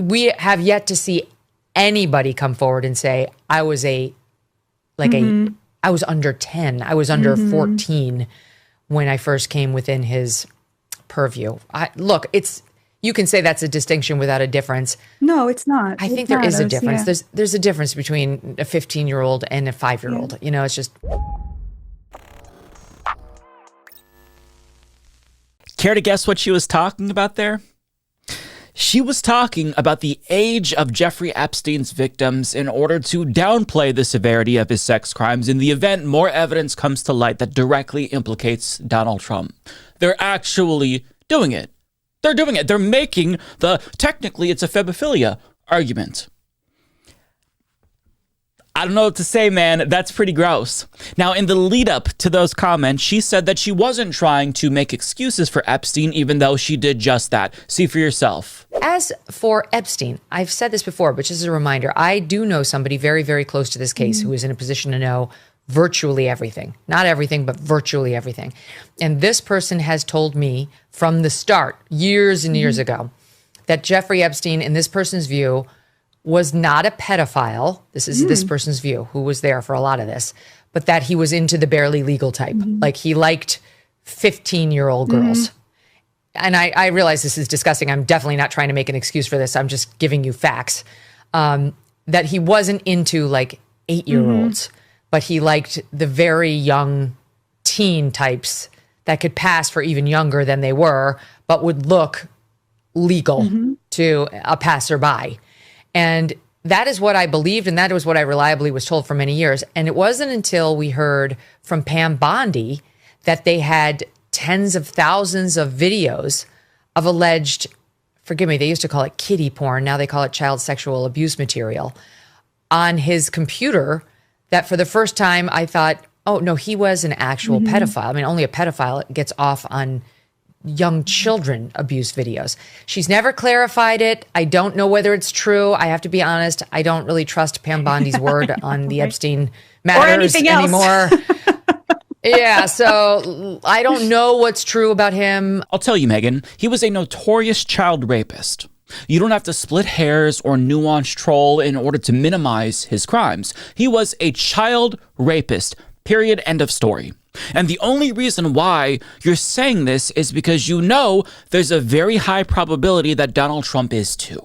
we have yet to see anybody come forward and say, I was I was under 10, I was under 14 when I first came within his purview. Look, you can say that's a distinction without a difference. No, it's not. I think there is a difference. Yeah. There's a difference between a 15-year-old and a 5-year-old. Yeah. It's just. Care to guess what she was talking about there? She was talking about the age of Jeffrey Epstein's victims in order to downplay the severity of his sex crimes in the event more evidence comes to light that directly implicates Donald Trump. They're actually doing it. They're doing it. They're making technically it's a febophilia argument. I don't know what to say, man. That's pretty gross. Now, in the lead up to those comments, she said that she wasn't trying to make excuses for Epstein, even though she did just that. See for yourself. As for Epstein, I've said this before, but just as a reminder, I do know somebody very, very close to this case who is in a position to know virtually everything. Not everything, but virtually everything. And this person has told me from the start, years and years ago, that Jeffrey Epstein, in this person's view, was not a pedophile. This is this person's view, who was there for a lot of this, but that he was into the barely legal type. Like he liked 15-year-old girls. And I realize this is disgusting. I'm definitely not trying to make an excuse for this. I'm just giving you facts. That he wasn't into like 8-year-olds, but he liked the very young teen types that could pass for even younger than they were, but would look legal to a passerby. And that is what I believed, and that was what I reliably was told for many years. And it wasn't until we heard from Pam Bondi that they had tens of thousands of videos of alleged, forgive me, they used to call it kiddie porn, now they call it child sexual abuse material, on his computer, that for the first time I thought, oh, no, he was an actual pedophile. I mean, only a pedophile gets off on young children abuse videos. She's never clarified it. I don't know whether it's true. I have to be honest. I don't really trust Pam Bondi's word on the Epstein matters anymore. Yeah, so I don't know what's true about him. I'll tell you, Megan, he was a notorious child rapist. You don't have to split hairs or nuance troll in order to minimize his crimes. He was a child rapist. Period. End of story. And the only reason why you're saying this is because you know there's a very high probability that Donald Trump is too.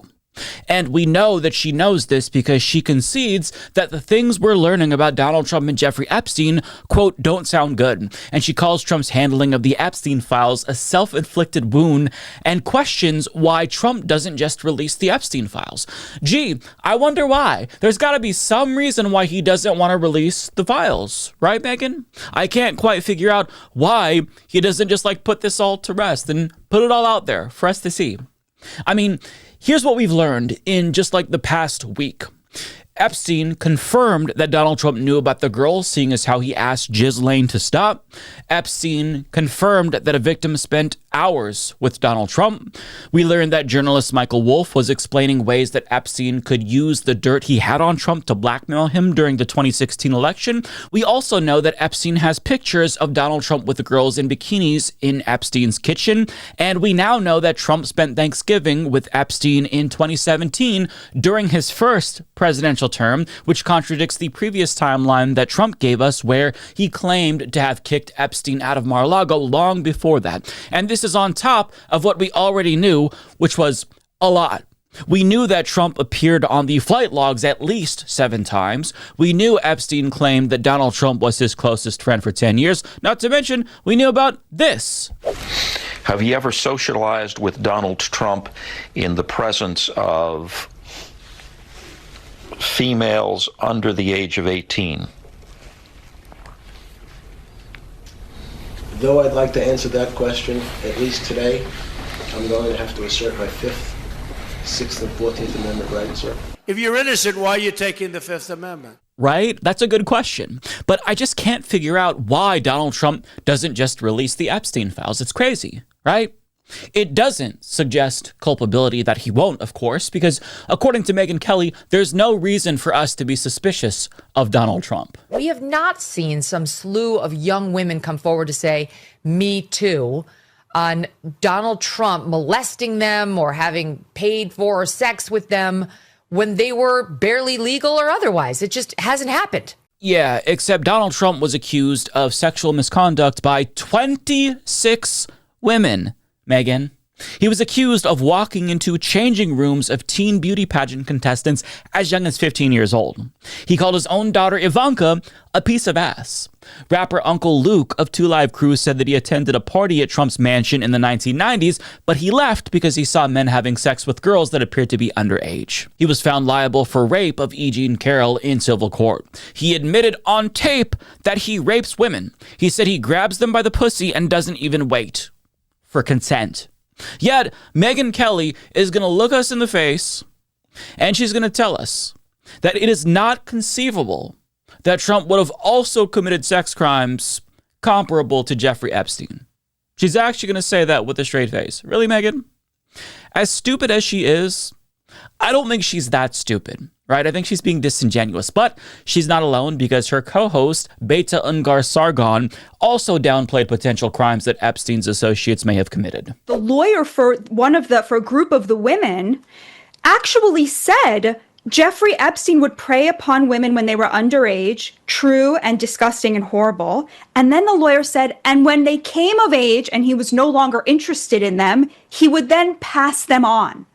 And we know that she knows this because she concedes that the things we're learning about Donald Trump and Jeffrey Epstein, quote, don't sound good. And she calls Trump's handling of the Epstein files a self-inflicted wound and questions why Trump doesn't just release the Epstein files. Gee, I wonder why. There's got to be some reason why he doesn't want to release the files, right, Megan? I can't quite figure out why he doesn't just like put this all to rest and put it all out there for us to see. I mean, here's what we've learned in just like the past week. Epstein confirmed that Donald Trump knew about the girl, seeing as how he asked Ghislaine to stop. Epstein confirmed that a victim spent hours with Donald Trump. We learned that journalist Michael Wolff was explaining ways that Epstein could use the dirt he had on Trump to blackmail him during the 2016 election. We also know that Epstein has pictures of Donald Trump with the girls in bikinis in Epstein's kitchen. And we now know that Trump spent Thanksgiving with Epstein in 2017 during his first presidential term, which contradicts the previous timeline that Trump gave us where he claimed to have kicked Epstein out of Mar-a-Lago long before that. And this is on top of what we already knew, which was a lot. We knew that Trump appeared on the flight logs at least 7 times. We knew Epstein claimed that Donald Trump was his closest friend for 10 years. Not to mention, we knew about this. Have you ever socialized with Donald Trump in the presence of females under the age of 18? Though I'd like to answer that question, at least today, I'm going to have to assert my 5th, 6th, and 14th Amendment rights, sir. If you're innocent, why are you taking the 5th Amendment? Right? That's a good question. But I just can't figure out why Donald Trump doesn't just release the Epstein files. It's crazy, right? It doesn't suggest culpability that he won't, of course, because according to Megyn Kelly, there's no reason for us to be suspicious of Donald Trump. We have not seen some slew of young women come forward to say, me too. on Donald Trump molesting them or having paid for sex with them when they were barely legal or otherwise. It just hasn't happened. Yeah, except Donald Trump was accused of sexual misconduct by 26 women, Megan. He was accused of walking into changing rooms of teen beauty pageant contestants as young as 15 years old. He called his own daughter Ivanka a piece of ass. Rapper Uncle Luke of 2 Live Crew said that he attended a party at Trump's mansion in the 1990s, but he left because he saw men having sex with girls that appeared to be underage. He was found liable for rape of E. Jean Carroll in civil court. He admitted on tape that he rapes women. He said he grabs them by the pussy and doesn't even wait for consent. Yet, Megyn Kelly is going to look us in the face and she's going to tell us that it is not conceivable that Trump would have also committed sex crimes comparable to Jeffrey Epstein. She's actually going to say that with a straight face. Really, Megan? As stupid as she is, I don't think she's that stupid, right? I think she's being disingenuous, but she's not alone because her co-host, Beta Ungar-Sargon, also downplayed potential crimes that Epstein's associates may have committed. The lawyer for a group of the women actually said Jeffrey Epstein would prey upon women when they were underage, true and disgusting and horrible. And then the lawyer said, and when they came of age and he was no longer interested in them, he would then pass them on.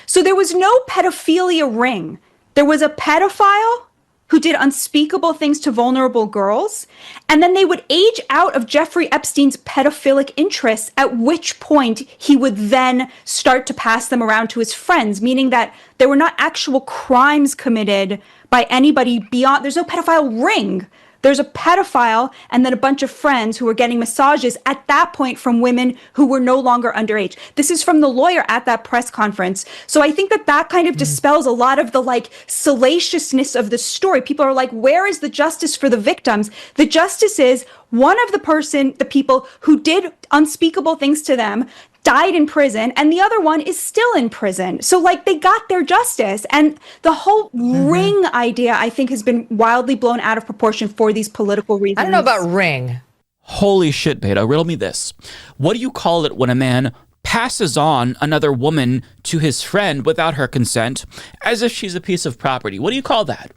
So there was no pedophilia ring. There was a pedophile who did unspeakable things to vulnerable girls, and then they would age out of Jeffrey Epstein's pedophilic interests, at which point he would then start to pass them around to his friends, meaning that there were not actual crimes committed by anybody beyond. There's no pedophile ring. There's a pedophile and then a bunch of friends who were getting massages at that point from women who were no longer underage. This is from the lawyer at that press conference. So I think that kind of dispels a lot of the salaciousness of the story. People are like, where is the justice for the victims? The justice is one of the people who did unspeakable things to them died in prison, and the other one is still in prison. So they got their justice. And the whole ring idea, I think, has been wildly blown out of proportion for these political reasons. I don't know about ring. Holy shit, Beta. Riddle me this. What do you call it when a man passes on another woman to his friend without her consent as if she's a piece of property? What do you call that?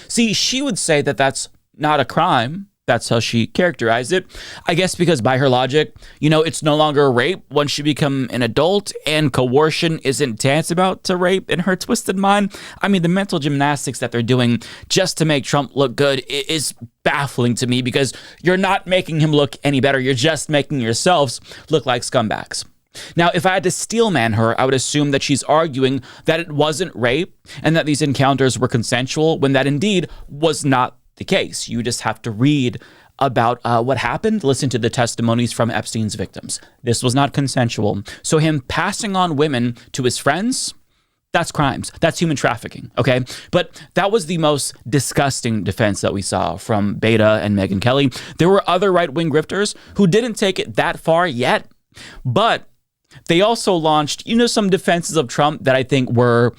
See, she would say that that's not a crime. That's how she characterized it. I guess because by her logic, it's no longer a rape once you become an adult, and coercion isn't tantamount to rape in her twisted mind. I mean, the mental gymnastics that they're doing just to make Trump look good is baffling to me, because you're not making him look any better. You're just making yourselves look like scumbags. Now, if I had to steel man her, I would assume that she's arguing that it wasn't rape and that these encounters were consensual, when that indeed was not the case. You just have to read about what happened, listen to the testimonies from Epstein's victims. This was not consensual. So him passing on women to his friends, that's crimes. That's human trafficking, okay? But that was the most disgusting defense that we saw from Beta and Megyn Kelly. There were other right-wing grifters who didn't take it that far yet, but they also launched, some defenses of Trump that I think were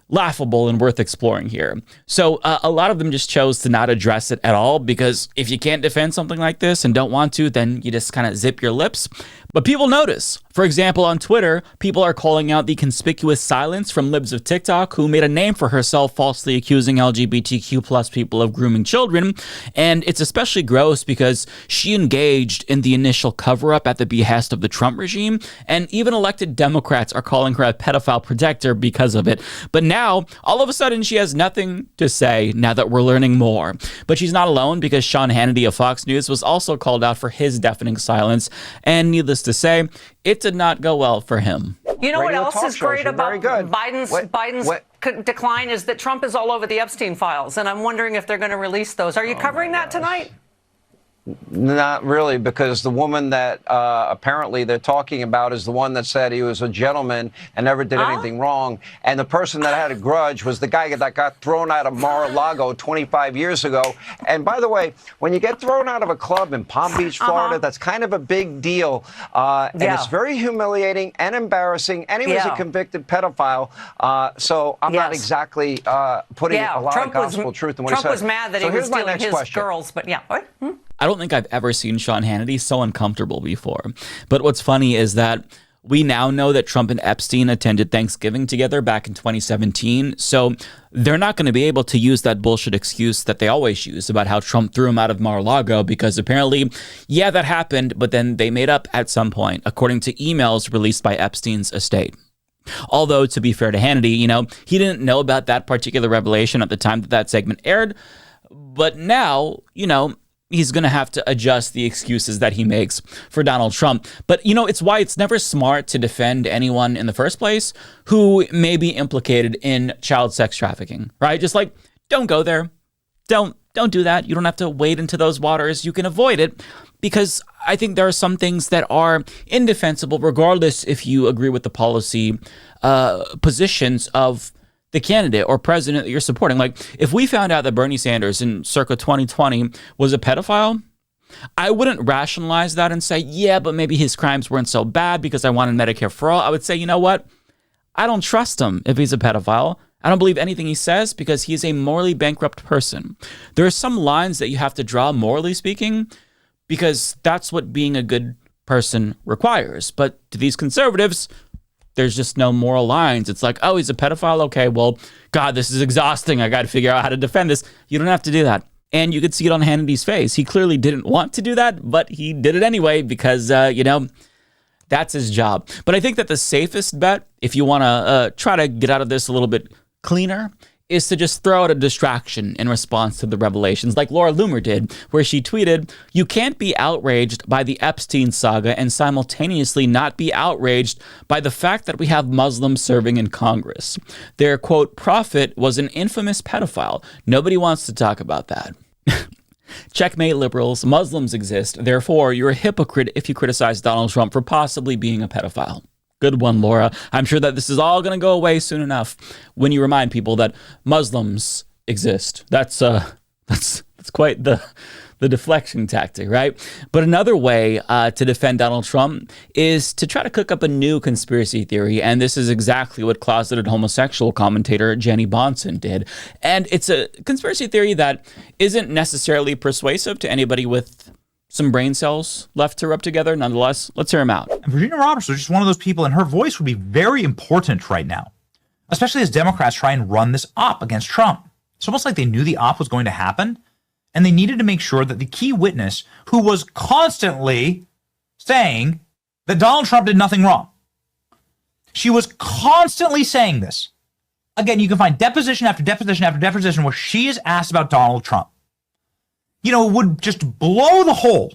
laughable and worth exploring here. So a lot of them just chose to not address it at all, because if you can't defend something like this and don't want to, then you just kind of zip your lips. But people notice. For example, on Twitter, people are calling out the conspicuous silence from Libs of TikTok, who made a name for herself falsely accusing LGBTQ plus people of grooming children. And it's especially gross because she engaged in the initial cover-up at the behest of the Trump regime, and even elected Democrats are calling her a pedophile protector because of it. But now, all of a sudden, she has nothing to say now that we're learning more. But she's not alone, because Sean Hannity of Fox News was also called out for his deafening silence. And needless to say, it did not go well for him. You know what else is great about Biden's decline is that Trump is all over the Epstein files, and I'm wondering if they're going to release those. Are you covering that tonight? Not really, because the woman that apparently they're talking about is the one that said he was a gentleman and never did anything wrong. And the person that had a grudge was the guy that got thrown out of Mar-a-Lago 25 years ago. And by the way, when you get thrown out of a club in Palm Beach, Florida, that's kind of a big deal. And it's very humiliating and embarrassing. And he was a convicted pedophile. So I'm not exactly putting a lot of gospel truth in what he said. Trump was mad that he was stealing his girls, but I don't think I've ever seen Sean Hannity so uncomfortable before. But what's funny is that we now know that Trump and Epstein attended Thanksgiving together back in 2017. So they're not going to be able to use that bullshit excuse that they always use about how Trump threw him out of Mar-a-Lago, because apparently, yeah, that happened, but then they made up at some point, according to emails released by Epstein's estate. Although, to be fair to Hannity, he didn't know about that particular revelation at the time that segment aired. But now, he's going to have to adjust the excuses that he makes for Donald Trump. But, it's why it's never smart to defend anyone in the first place who may be implicated in child sex trafficking, right? Just like, don't go there. Don't do that. You don't have to wade into those waters. You can avoid it, because I think there are some things that are indefensible, regardless if you agree with the policy positions of the candidate or president that you're supporting. Like, if we found out that Bernie Sanders in circa 2020 was a pedophile, I wouldn't rationalize that and say, yeah, but maybe his crimes weren't so bad because I wanted Medicare for all. I would say, you know what? I don't trust him if he's a pedophile. I don't believe anything he says because he's a morally bankrupt person. There are some lines that you have to draw, morally speaking, because that's what being a good person requires. But to these conservatives, there's just no moral lines. It's like, oh, he's a pedophile? Okay, well, God, this is exhausting. I got to figure out how to defend this. You don't have to do that. And you could see it on Hannity's face. He clearly didn't want to do that, but he did it anyway because, that's his job. But I think that the safest bet, if you want to try to get out of this a little bit cleaner, is to just throw out a distraction in response to the revelations, like Laura Loomer did, where she tweeted, "You can't be outraged by the Epstein saga and simultaneously not be outraged by the fact that we have Muslims serving in Congress. Their, quote, prophet was an infamous pedophile. Nobody wants to talk about that." Checkmate, liberals. Muslims exist. Therefore, you're a hypocrite if you criticize Donald Trump for possibly being a pedophile. Good one, Laura. I'm sure that this is all going to go away soon enough when you remind people that Muslims exist. That's quite the deflection tactic, right? But another way to defend Donald Trump is to try to cook up a new conspiracy theory, and this is exactly what closeted homosexual commentator Jenny Bonson did. And it's a conspiracy theory that isn't necessarily persuasive to anybody with some brain cells left to rub together. Nonetheless, let's hear him out. And Virginia Roberts was just one of those people, and her voice would be very important right now, especially as Democrats try and run this op against Trump. It's almost like they knew the op was going to happen, and they needed to make sure that the key witness, who was constantly saying that Donald Trump did nothing wrong, she was constantly saying this. Again, you can find deposition after deposition after deposition where she is asked about Donald Trump. Would just blow the hole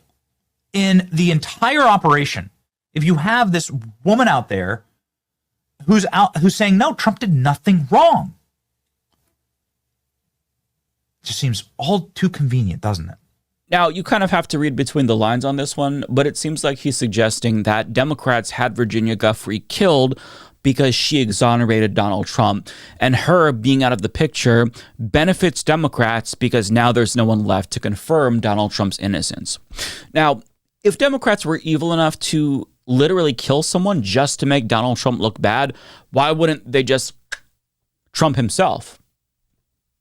in the entire operation if you have this woman out there who's saying, no, Trump did nothing wrong. It just seems all too convenient, doesn't it? Now, you kind of have to read between the lines on this one, but it seems like he's suggesting that Democrats had Virginia Giuffre killed because she exonerated Donald Trump, and her being out of the picture benefits Democrats because now there's no one left to confirm Donald Trump's innocence. Now, if Democrats were evil enough to literally kill someone just to make Donald Trump look bad, why wouldn't they just Trump himself?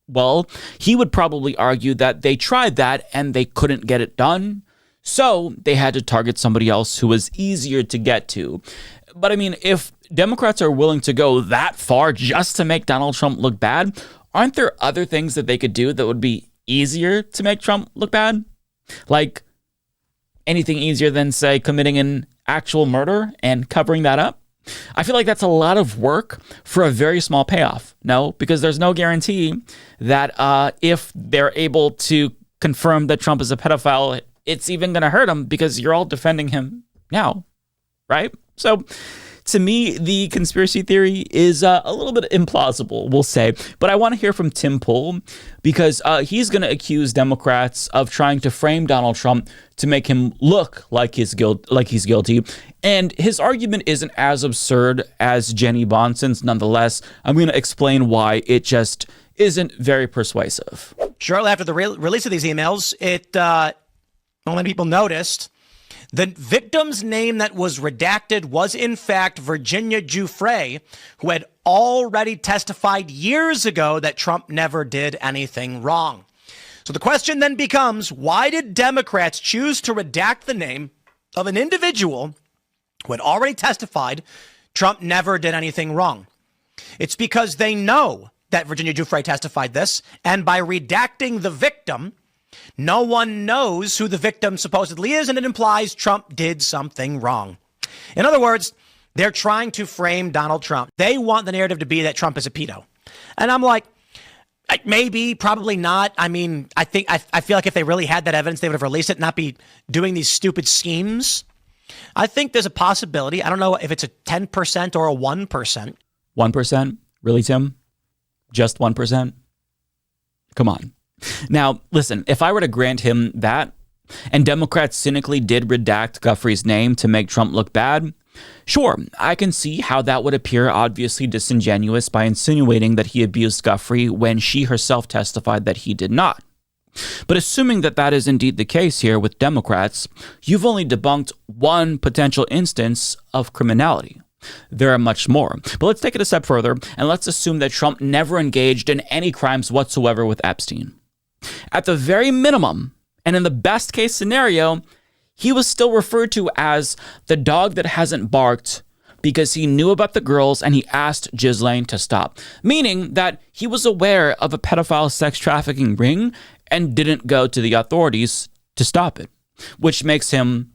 Well, he would probably argue that they tried that and they couldn't get it done, so they had to target somebody else who was easier to get to. But I mean, if Democrats are willing to go that far just to make Donald Trump look bad, aren't there other things that they could do that would be easier to make Trump look bad? Like anything easier than, say, committing an actual murder and covering that up? I feel like that's a lot of work for a very small payoff. No, because there's no guarantee that if they're able to confirm that Trump is a pedophile, it's even going to hurt him because you're all defending him now, right? So to me, the conspiracy theory is a little bit implausible, we'll say. But I want to hear from Tim Pool because he's going to accuse Democrats of trying to frame Donald Trump to make him look like he's guilty. And his argument isn't as absurd as Jenny Bonson's. Nonetheless, I'm going to explain why it just isn't very persuasive. Shortly after the release of these emails, not many people noticed the victim's name that was redacted was, in fact, Virginia Giuffre, who had already testified years ago that Trump never did anything wrong. So the question then becomes, why did Democrats choose to redact the name of an individual who had already testified Trump never did anything wrong? It's because they know that Virginia Giuffre testified this, and by redacting the victim, no one knows who the victim supposedly is, and it implies Trump did something wrong. In other words, they're trying to frame Donald Trump. They want the narrative to be that Trump is a pedo. And I'm like, maybe, probably not. I mean, I feel like if they really had that evidence, they would have released it, not be doing these stupid schemes. I think there's a possibility. I don't know if it's a 10% or a 1%. 1%? Really, Tim? Just 1%? Come on. Now, listen, if I were to grant him that, and Democrats cynically did redact Guthrie's name to make Trump look bad, sure, I can see how that would appear obviously disingenuous by insinuating that he abused Guthrie when she herself testified that he did not. But assuming that that is indeed the case here with Democrats, you've only debunked one potential instance of criminality. There are much more. But let's take it a step further, and let's assume that Trump never engaged in any crimes whatsoever with Epstein. At the very minimum, and in the best case scenario, he was still referred to as the dog that hasn't barked because he knew about the girls and he asked Ghislaine to stop. Meaning that he was aware of a pedophile sex trafficking ring and didn't go to the authorities to stop it, which makes him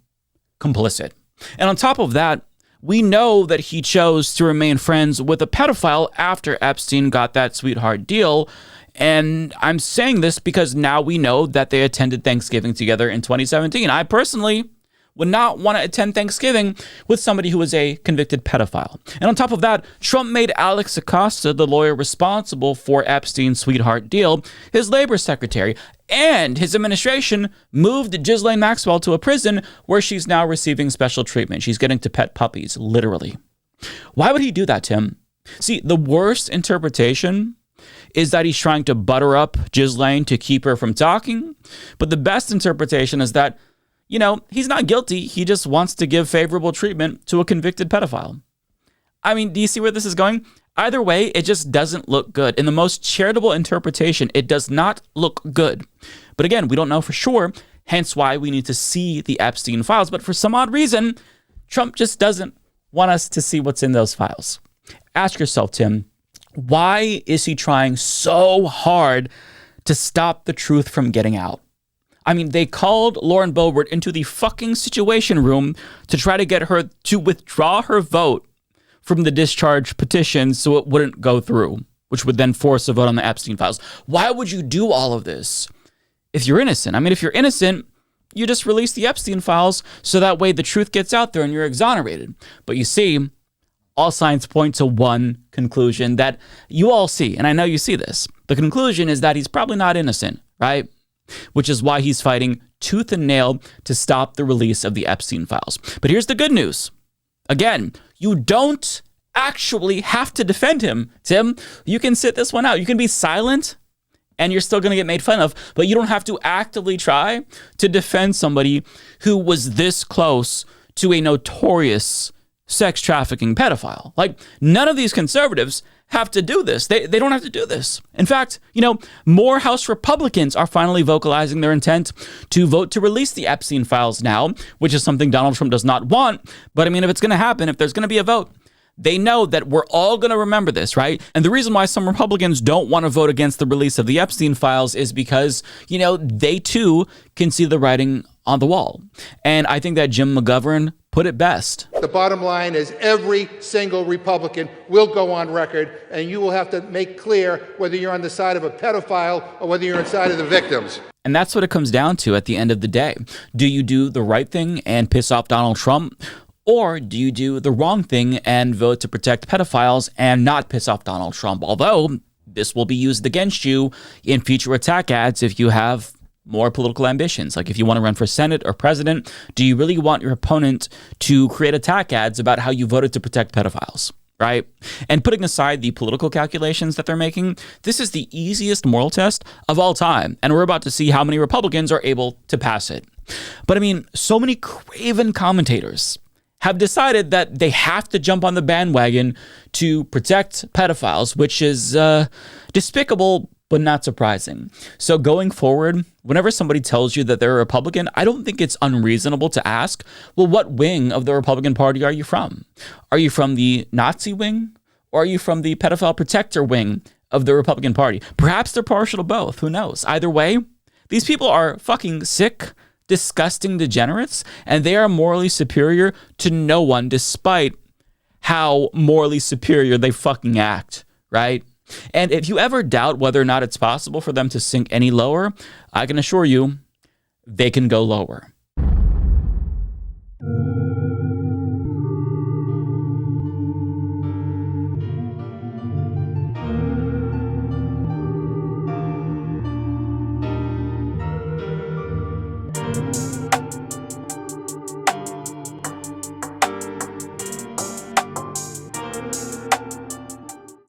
complicit. And on top of that, we know that he chose to remain friends with a pedophile after Epstein got that sweetheart deal. And I'm saying this because now we know that they attended Thanksgiving together in 2017. I personally would not want to attend Thanksgiving with somebody who was a convicted pedophile. And on top of that, Trump made Alex Acosta, the lawyer responsible for Epstein's sweetheart deal, his labor secretary. And his administration moved Ghislaine Maxwell to a prison where she's now receiving special treatment. She's getting to pet puppies, literally. Why would he do that, Tim? See, the worst interpretation is that he's trying to butter up Ghislaine to keep her from talking. But the best interpretation is that, you know, he's not guilty. He just wants to give favorable treatment to a convicted pedophile. I mean, do you see where this is going? Either way, it just doesn't look good. In the most charitable interpretation, it does not look good. But again, we don't know for sure, hence why we need to see the Epstein files. But for some odd reason, Trump just doesn't want us to see what's in those files. Ask yourself, Tim, why is he trying so hard to stop the truth from getting out? I mean, they called Lauren Boebert into the fucking Situation Room to try to get her to withdraw her vote from the discharge petition so it wouldn't go through, which would then force a vote on the Epstein files. Why would you do all of this if you're innocent? I mean, if you're innocent, you just release the Epstein files so that way the truth gets out there and you're exonerated. But you see, all signs point to one conclusion that you all see, and I know you see this. The conclusion is that he's probably not innocent, right? Which is why he's fighting tooth and nail to stop the release of the Epstein files. But here's the good news. Again, you don't actually have to defend him, Tim. You can sit this one out. You can be silent and you're still going to get made fun of, but you don't have to actively try to defend somebody who was this close to a notorious sex trafficking pedophile. Like, none of these conservatives have to do this. They don't have to do this. In fact, you know, more House Republicans are finally vocalizing their intent to vote to release the Epstein files now, which is something Donald Trump does not want. But I mean, if it's going to happen, if there's going to be a vote, they know that we're all going to remember this, right? And the reason why some Republicans don't want to vote against the release of the Epstein files is because, you know, they too can see the writing on the wall. And I think that Jim McGovern put it best. The bottom line is every single Republican will go on record, and you will have to make clear whether you're on the side of a pedophile or whether you're on the side of the victims. And that's what it comes down to at the end of the day. Do you do the right thing and piss off Donald Trump? Or do you do the wrong thing and vote to protect pedophiles and not piss off Donald Trump? Although this will be used against you in future attack ads if you have more political ambitions. Like if you want to run for Senate or president, do you really want your opponent to create attack ads about how you voted to protect pedophiles? Right? And putting aside the political calculations that they're making, this is the easiest moral test of all time. And we're about to see how many Republicans are able to pass it. But I mean, so many craven commentators have decided that they have to jump on the bandwagon to protect pedophiles, which is despicable but not surprising. So going forward, whenever somebody tells you that they're a Republican, I don't think it's unreasonable to ask, well, what wing of the Republican Party are you from? Are you from the Nazi wing? Or are you from the pedophile protector wing of the Republican Party? Perhaps they're partial to both. Who knows? Either way, these people are fucking sick, disgusting degenerates, and they are morally superior to no one, despite how morally superior they fucking act, right? And if you ever doubt whether or not it's possible for them to sink any lower, I can assure you they can go lower.